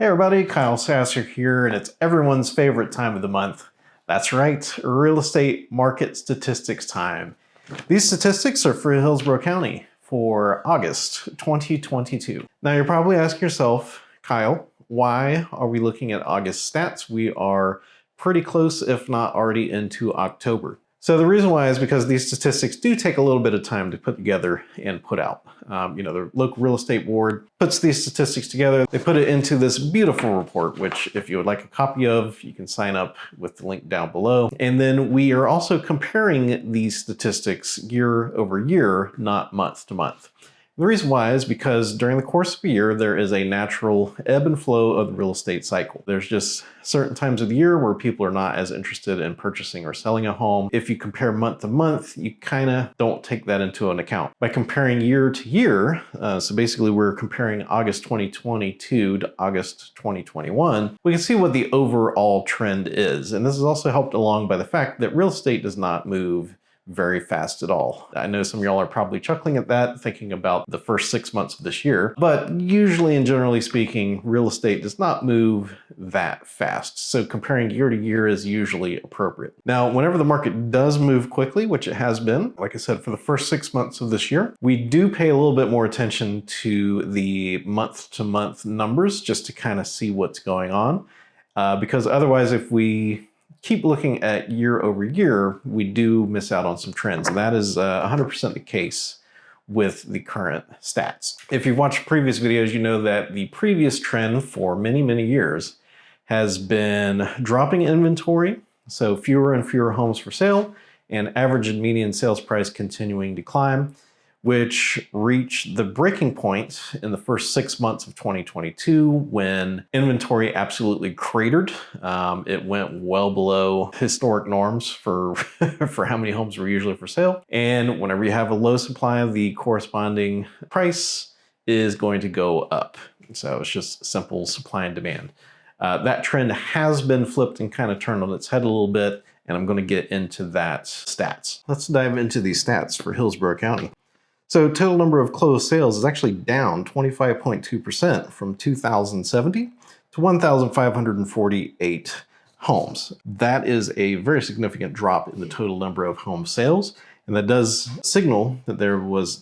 Hey everybody, Kyle Sasser here, and it's everyone's favorite time of the month. That's right, real estate market statistics time. These statistics are for Hillsborough County for August 2022. Now you're probably asking yourself, Kyle, why are we looking at August stats? We are pretty close, if not already into October. So the reason why is because these statistics do take a little bit of time to put together and put out. The local real estate board puts these statistics together. They put it into this beautiful report, which if you would like a copy of, you can sign up with the link down below. And then we are also comparing these statistics year over year, not month to month. The reason why is because during the course of a year, there is a natural ebb and flow of the real estate cycle. There's just certain times of the year where people are not as interested in purchasing or selling a home. If you compare month to month, you kind of don't take that into an account. By comparing year to year, so basically we're comparing August 2022 to August 2021, we can see what the overall trend is. And this is also helped along by the fact that real estate does not move very fast at all. I know some of y'all are probably chuckling at that, thinking about the first 6 months of this year, but usually and generally speaking, real estate does not move that fast. So comparing year to year is usually appropriate. Now, whenever the market does move quickly, which it has been, like I said, for the first 6 months of this year, we do pay a little bit more attention to the month to month numbers just to kind of see what's going on. Because otherwise, if we keep looking at year over year, we do miss out on some trends. And that is 100% the case with the current stats. If you've watched previous videos, you know that the previous trend for many, many years has been dropping inventory. So fewer and fewer homes for sale and average and median sales price continuing to climb, which reached the breaking point in the first 6 months of 2022 when inventory absolutely cratered. It went well below historic norms for, for how many homes were usually for sale. And whenever you have a low supply, the corresponding price is going to go up. So it's just simple supply and demand. That trend has been flipped and kind of turned on its head a little bit, and I'm going to get into that stats. Let's dive into these stats for Hillsborough County. So total number of closed sales is actually down 25.2% from 2,070 to 1,548 homes. That is a very significant drop in the total number of home sales. And that does signal that there has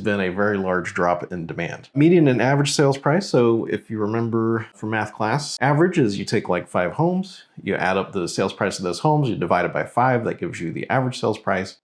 been a very large drop in demand. Median and average sales price. So if you remember from math class, average is you take like 5 homes, you add up the sales price of those homes, you divide it by 5, that gives you the average sales price.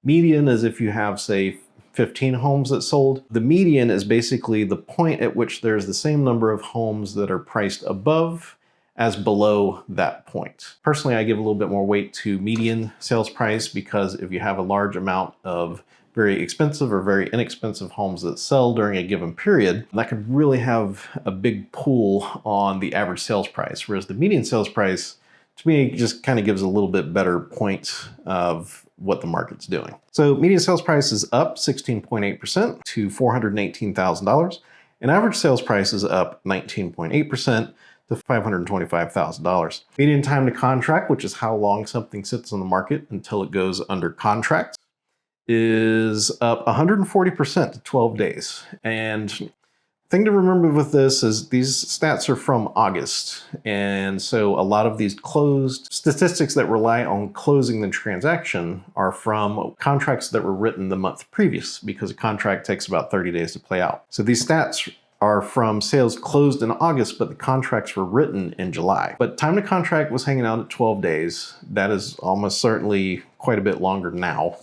Median is if you have, say, 15 homes that sold. The median is basically the point at which there's the same number of homes that are priced above as below that point. Personally, I give a little bit more weight to median sales price because if you have a large amount of very expensive or very inexpensive homes that sell during a given period, that could really have a big pull on the average sales price. Whereas the median sales price, to me, just kind of gives a little bit better point of what the market's doing. So median sales price is up 16.8% to $418,000, and average sales price is up 19.8% to $525,000. Median time to contract, which is how long something sits on the market until it goes under contract, is up 140% to 12 days. And thing to remember with this is these stats are from August. And so a lot of these closed statistics that rely on closing the transaction are from contracts that were written the month previous, because a contract takes about 30 days to play out. So these stats are from sales closed in August, but the contracts were written in July. But time to contract was hanging out at 12 days. That is almost certainly quite a bit longer now.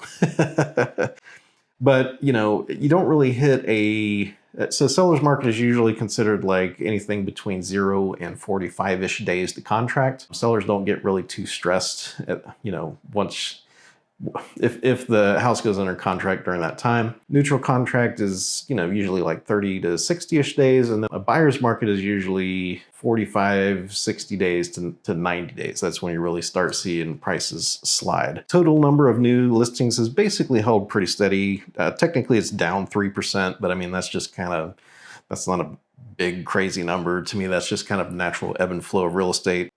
But, you don't really hit so seller's market is usually considered like anything between 0 and 45-ish days to contract. Sellers don't get really too stressed once if the house goes under contract during that time. Neutral contract is, usually like 30 to 60-ish days. And then a buyer's market is usually 45, 60 days to 90 days. That's when you really start seeing prices slide. Total number of new listings has basically held pretty steady. Technically, it's down 3%, but I mean, that's not a big crazy number. To me, that's just kind of natural ebb and flow of real estate.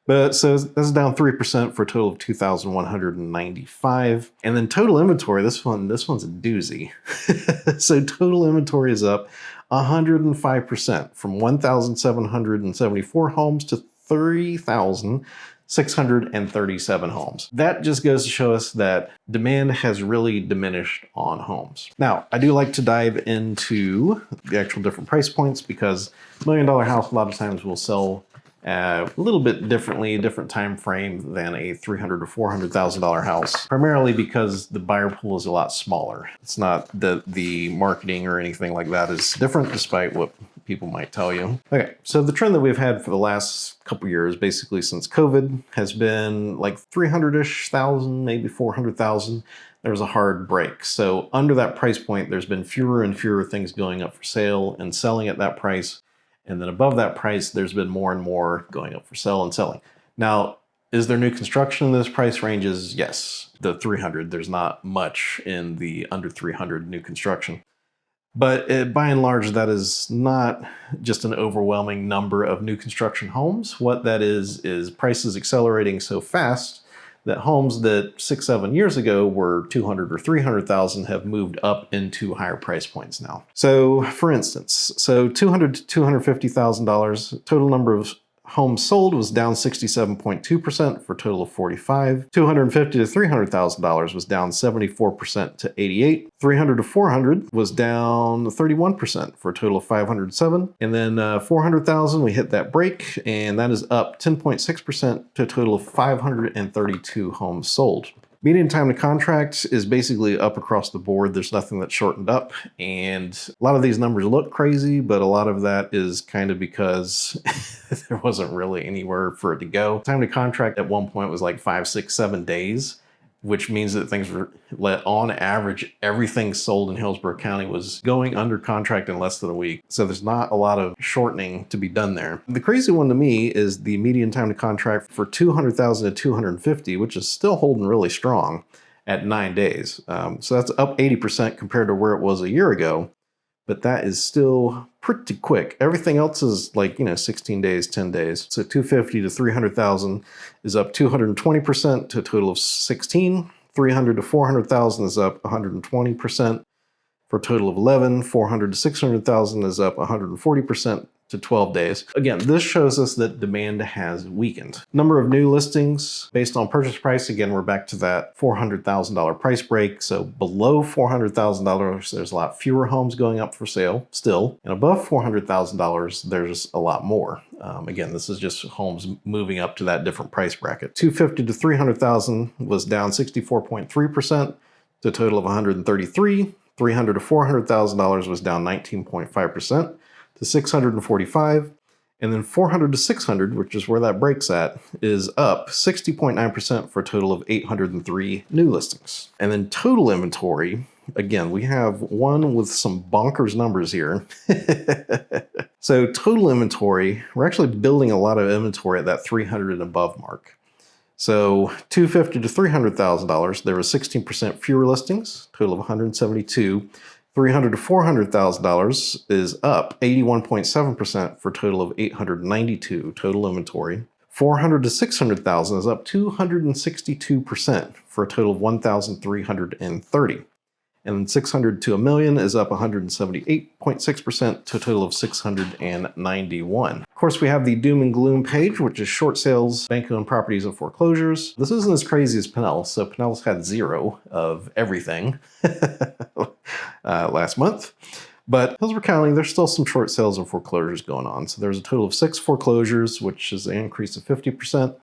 But so that's down 3% for a total of 2,195. And then total inventory, this one's a doozy. So total inventory is up 105%, from 1,774 homes to 3,637 homes. That just goes to show us that demand has really diminished on homes. Now, I do like to dive into the actual different price points because $1 million house a lot of times will sell a little bit differently, a different time frame than a $300,000 to $400,000 house, primarily because the buyer pool is a lot smaller. It's not that the marketing or anything like that is different, despite what people might tell you. Okay, so the trend that we've had for the last couple years, basically since COVID, has been like 300-ish thousand, maybe 400,000. There's a hard break. So under that price point, there's been fewer and fewer things going up for sale and selling at that price. And then above that price, there's been more and more going up for sale and selling. Now, is there new construction in those price ranges? Yes. The 300, there's not much in the under 300 new construction. But by and large, that is not just an overwhelming number of new construction homes. What that is prices accelerating so fast that homes that 6-7 years ago were 200 or 300,000 have moved up into higher price points now. So for instance, $200,000 to $250,000, total number of homes sold was down 67.2% for a total of 45. $250,000 to $300,000 was down 74% to 88. $300,000 to $400,000 was down 31% for a total of 507. And then $400,000, we hit that break, and that is up 10.6% to a total of 532 homes sold. Median time to contract is basically up across the board. There's nothing that's shortened up. And a lot of these numbers look crazy, but a lot of that is kind of because there wasn't really anywhere for it to go. Time to contract at one point was like 5, 6, 7 days, which means that things were, on average, everything sold in Hillsborough County was going under contract in less than a week. So there's not a lot of shortening to be done there. The crazy one to me is the median time to contract for $200,000 to $250,000, which is still holding really strong at 9 days. So that's up 80% compared to where it was a year ago. But that is still pretty quick. Everything else is like, 16 days, 10 days. So 250 to 300,000 is up 220% to a total of 16. 300 to 400,000 is up 120% for a total of 11. 400 to 600,000 is up 140% to 12 days. Again, this shows us that demand has weakened. Number of new listings based on purchase price, again, we're back to that $400,000 price break. So below $400,000, there's a lot fewer homes going up for sale still. And above $400,000, there's a lot more. Again, this is just homes moving up to that different price bracket. 250 to 300,000 was down 64.3% to a total of 133. 300 to $400,000 was down 19.5%. to 645, and then 400 to 600, which is where that breaks at, is up 60.9% for a total of 803 new listings. And then total inventory, again, we have one with some bonkers numbers here. So total inventory, we're actually building a lot of inventory at that 300 and above mark. So $250,000 to $300,000, there was 16% fewer listings, total of 172. $300,000 to $400,000 is up 81.7% for a total of 892 total inventory. $400,000 to $600,000 is up 262% for a total of 1,330. And $600,000 to $1 million is up 178.6% to a total of 691. Of course, we have the doom and gloom page, which is short sales, bank-owned properties, and foreclosures. This isn't as crazy as Pinellas, so Pinellas had 0 of everything last month. But Hillsborough County, there's still some short sales and foreclosures going on. So there's a total of 6 foreclosures, which is an increase of 50%.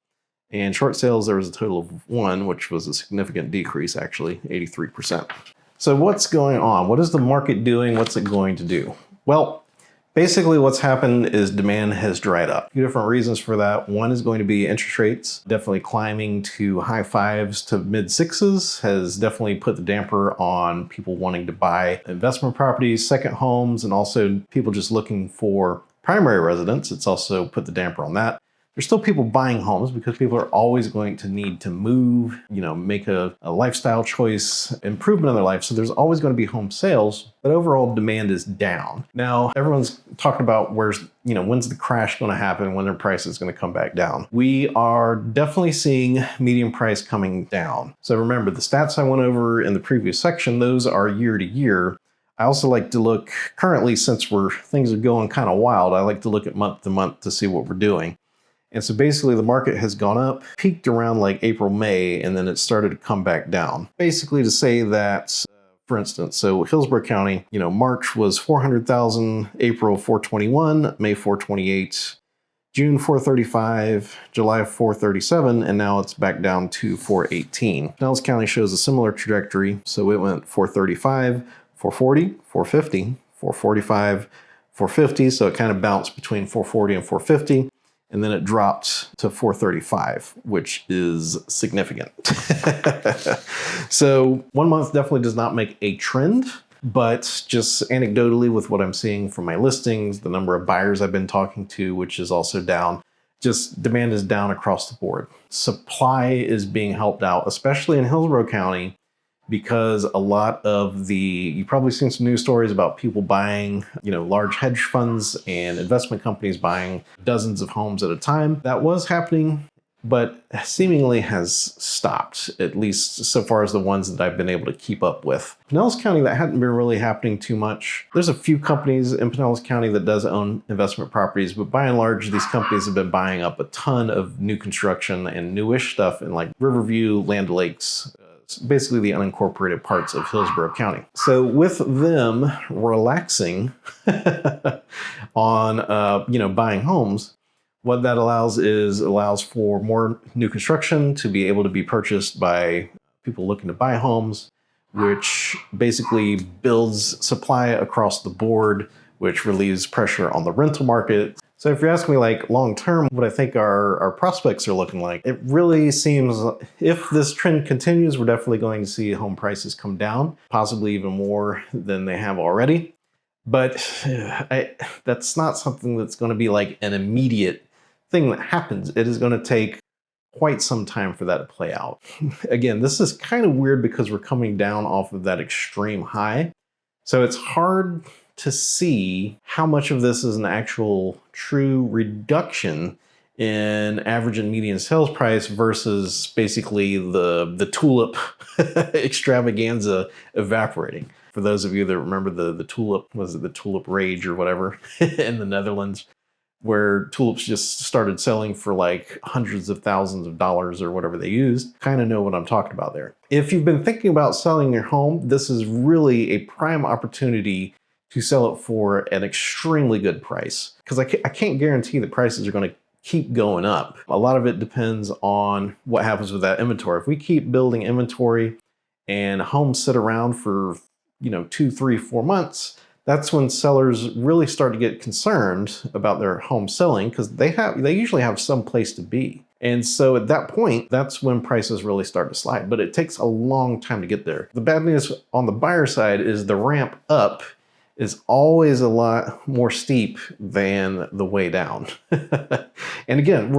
And short sales, there was a total of 1, which was a significant decrease, actually, 83%. So what's going on? What is the market doing? What's it going to do? Well, basically what's happened is demand has dried up. 2 different reasons for that. One is going to be interest rates definitely climbing to high 5s to mid 6s has definitely put the damper on people wanting to buy investment properties, second homes, and also people just looking for primary residence. It's also put the damper on that. There's still people buying homes because people are always going to need to move, make a lifestyle choice, improvement in their life. So there's always going to be home sales, but overall demand is down. Now, everyone's talking about when's the crash going to happen, when their price is going to come back down. We are definitely seeing median price coming down. So remember, the stats I went over in the previous section, those are year to year. I also like to look currently, since things are going kind of wild, I like to look at month to month to see what we're doing. And so basically the market has gone up, peaked around like April, May, and then it started to come back down. Basically to say that, for instance, so Hillsborough County, March was 400,000, April 421, May 428, June 435, July 437, and now it's back down to 418. Pinellas County shows a similar trajectory. So it went 435, 440, 450, 445, 450. So it kind of bounced between 440 and 450. And then it dropped to 435, which is significant. So 1 month definitely does not make a trend, but just anecdotally with what I'm seeing from my listings, the number of buyers I've been talking to, which is also down, just demand is down across the board. Supply is being helped out, especially in Hillsborough County, because a lot of you've probably seen some news stories about people buying, large hedge funds and investment companies buying dozens of homes at a time. That was happening, but seemingly has stopped, at least so far as the ones that I've been able to keep up with. Pinellas County, that hadn't been really happening too much. There's a few companies in Pinellas County that does own investment properties, but by and large, these companies have been buying up a ton of new construction and newish stuff in like Riverview, Land Lakes, basically the unincorporated parts of Hillsborough County. So with them relaxing on, buying homes, what that allows for more new construction to be able to be purchased by people looking to buy homes, which basically builds supply across the board, which relieves pressure on the rental market. So if you're asking me like long term, what I think our prospects are looking like, it really seems if this trend continues, we're definitely going to see home prices come down, possibly even more than they have already. But that's not something that's going to be like an immediate thing that happens. It is going to take quite some time for that to play out. Again, this is kind of weird because we're coming down off of that extreme high. So it's hard to see how much of this is an actual true reduction in average and median sales price versus basically the tulip extravaganza evaporating. For those of you that remember the tulip, was it the tulip rage or whatever in the Netherlands, where tulips just started selling for like hundreds of thousands of dollars or whatever they used, kind of know what I'm talking about there. If you've been thinking about selling your home, this is really a prime opportunity to sell it for an extremely good price. Because I can't guarantee that prices are going to keep going up. A lot of it depends on what happens with that inventory. If we keep building inventory and homes sit around for 2, 3, 4 months, that's when sellers really start to get concerned about their home selling, because they usually have some place to be. And so at that point, that's when prices really start to slide. But it takes a long time to get there. The bad news on the buyer side is the ramp up is always a lot more steep than the way down. And again,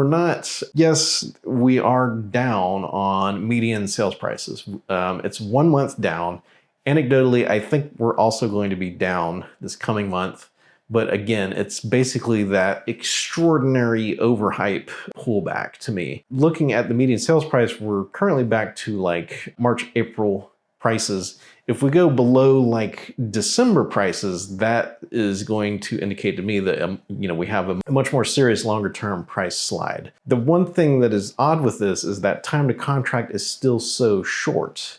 yes, we are down on median sales prices. It's 1 month down. Anecdotally, I think we're also going to be down this coming month. But again, it's basically that extraordinary overhype pullback to me. Looking at the median sales price, we're currently back to like March, April prices. If we go below like December prices, that is going to indicate to me that we have a much more serious longer term price slide. The one thing that is odd with this is that time to contract is still so short.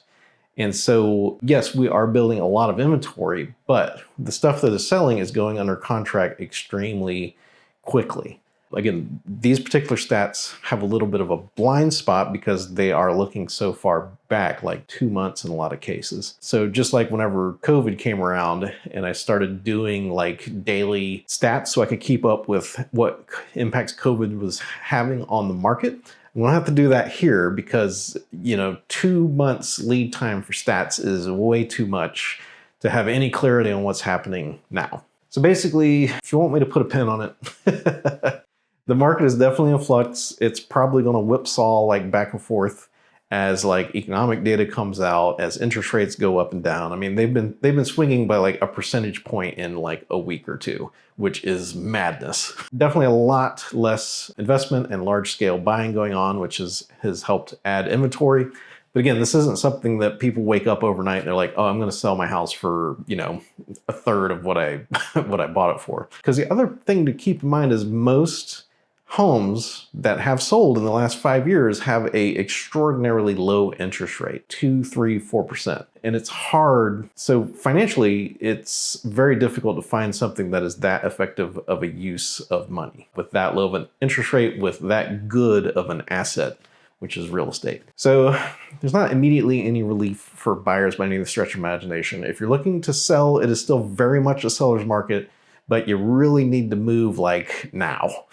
And so, yes, we are building a lot of inventory, but the stuff that is selling is going under contract extremely quickly. Again, these particular stats have a little bit of a blind spot because they are looking so far back, like 2 months in a lot of cases. So just like whenever COVID came around and I started doing like daily stats so I could keep up with what impacts COVID was having on the market, we don't have to do that here because, 2 months lead time for stats is way too much to have any clarity on what's happening now. So basically, if you want me to put a pin on it, the market is definitely in flux. It's probably going to whipsaw like back and forth as like economic data comes out, as interest rates go up and down. I mean, they've been swinging by like a percentage point in like a week or two, which is madness. Definitely a lot less investment and large scale buying going on, which has helped add inventory. But again, this isn't something that people wake up overnight and they're like, oh, I'm going to sell my house for, a third of what I what I bought it for. Because the other thing to keep in mind is most homes that have sold in the last 5 years have a extraordinarily low interest rate, 2, 3, 4%. And it's hard. So financially, it's very difficult to find something that is that effective of a use of money with that low of an interest rate, with that good of an asset, which is real estate. So there's not immediately any relief for buyers by any stretch of imagination. If you're looking to sell, it is still very much a seller's market, but you really need to move like now.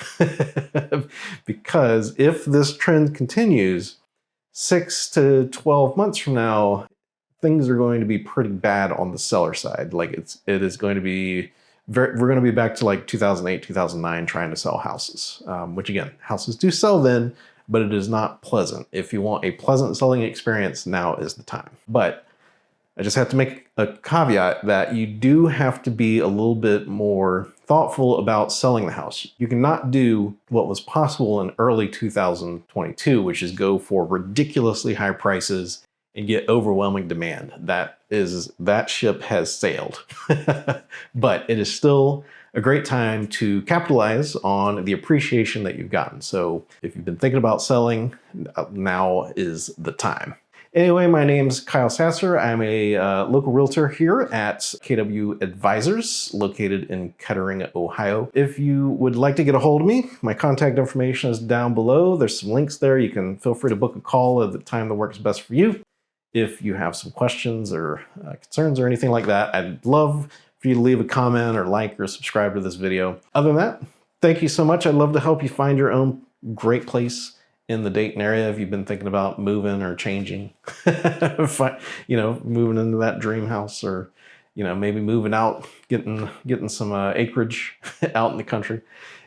Because if this trend continues, 6 to 12 months from now, things are going to be pretty bad on the seller side. Like it is going to be we're going to be back to like 2008, 2009 trying to sell houses, which again, houses do sell then, but it is not pleasant. If you want a pleasant selling experience, now is the time. But I just have to make a caveat that you do have to be a little bit more thoughtful about selling the house. You cannot do what was possible in early 2022, which is go for ridiculously high prices and get overwhelming demand. That ship has sailed. But it is still a great time to capitalize on the appreciation that you've gotten. So if you've been thinking about selling, now is the time. Anyway, my name's Kyle Sasser. I'm a local realtor here at KW Advisors, located in Kettering, Ohio. If you would like to get a hold of me, my contact information is down below. There's some links there. You can feel free to book a call at the time that works best for you. If you have some questions or concerns or anything like that, I'd love for you to leave a comment or like or subscribe to this video. Other than that, thank you so much. I'd love to help you find your own great place in the Dayton area if you've been thinking about moving or changing, moving into that dream house, or maybe moving out, getting some acreage out in the country.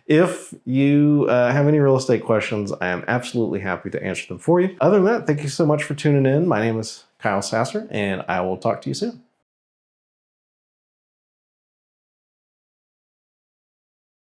If you have any real estate questions, I am absolutely happy to answer them for you. Other than that, thank you so much for tuning in. My name is Kyle Sasser, and I will talk to you soon.